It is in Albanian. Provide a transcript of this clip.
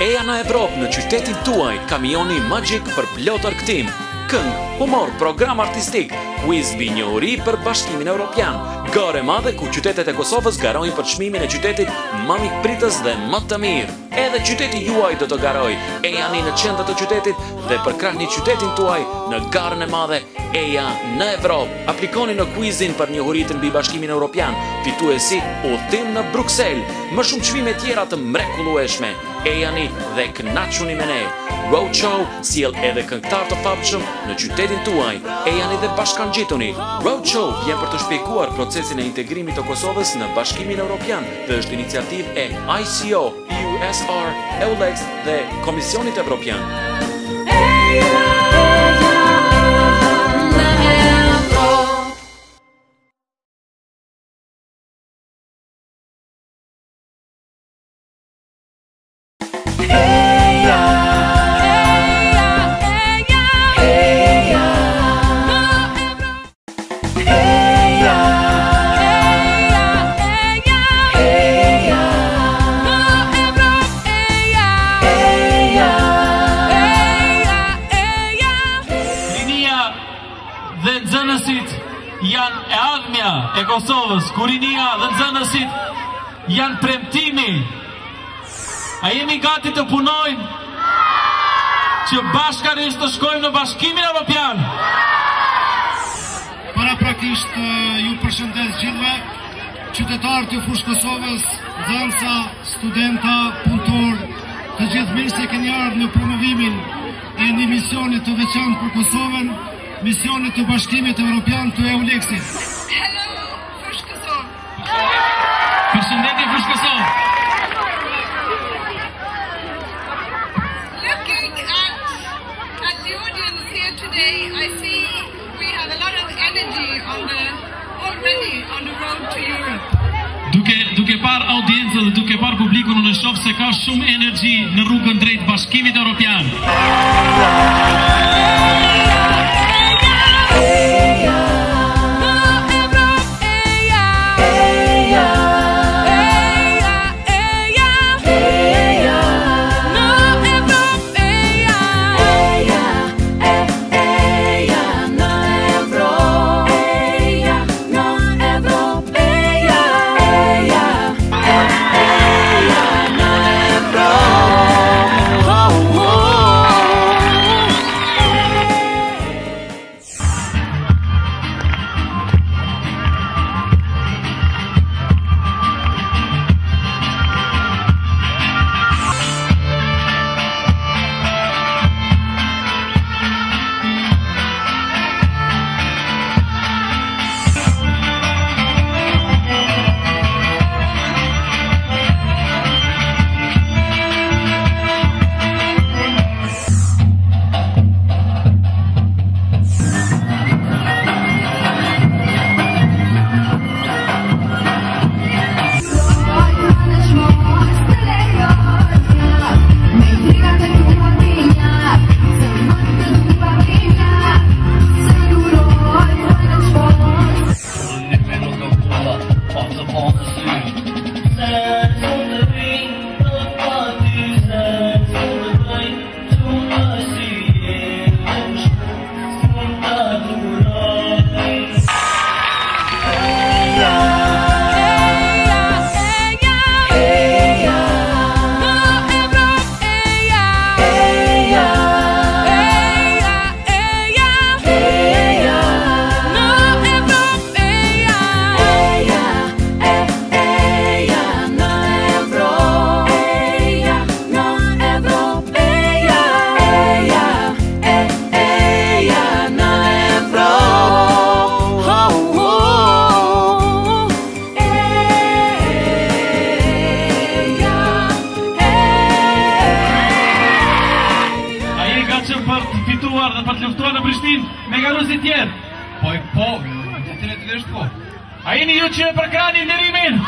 Eja në Evropë në qytetin tuaj, kamioni magjik për plot argëtim. Këngë, humor, program artistik, quiz mbi njohuri për Bashkimin Evropian. Gare madhe ku qytetet e Kosovës garojnë për çmimin e qytetit më mikpritës dhe më të mirë. Edhe qyteti juaj do të garoj. Ejani në qendër të qytetit dhe përkrahni qytetin tuaj në garën e madhe Eja në Evropë. Aplikoni në quizin për njohuritë mbi Bashkimin Evropian. Fituesi udhtim në Bruksel. Më shumë çmime tjera të mrekullueshme. Ejani dhe kënaquni me ne. Roadshow sjell edhe këngëtar të famshëm në qytetin tuaj. Ejani dhe bashkangjituni. Roadshow vjen për të shpjeguar procesin e integrimit të Kosovës në Bashkimin Evropian dhe është iniciativë e ICO, EUSR, EULEX dhe Komisionit Evropian. Dhe nxënësit janë e ardhmja e Kosovës, kur rinia dhe nxënësit janë premtimi. A jemi gati të punojmë që bashkarisht të shkojmë në Bashkimin Evropian? Paraprakisht ju përshëndes gjithëve, qytetarë të fushë Kosovës, dhënësa, studenta, punëtor, të gjithë mirë se keni ardhur në promovimin e një misionit të veçantë për Kosovën, misionit të Bashkimit Evropian të EULEX-it. Hello, Fushë Kosovë. Përshëndetje Fushë Kosovë. Looking at the audience here today, I see we have a lot of energy already on the road to Europe. Duke parë audiencën dhe duke parë publikun, unë shoh se ka shumë energji në rrugën drejt Bashkimit Evropian. Për të fituar dhe për të luftuar në Prishtinë me garusit tjerë. Po, detyrisht po. A jeni ju që e përkrani lirimin?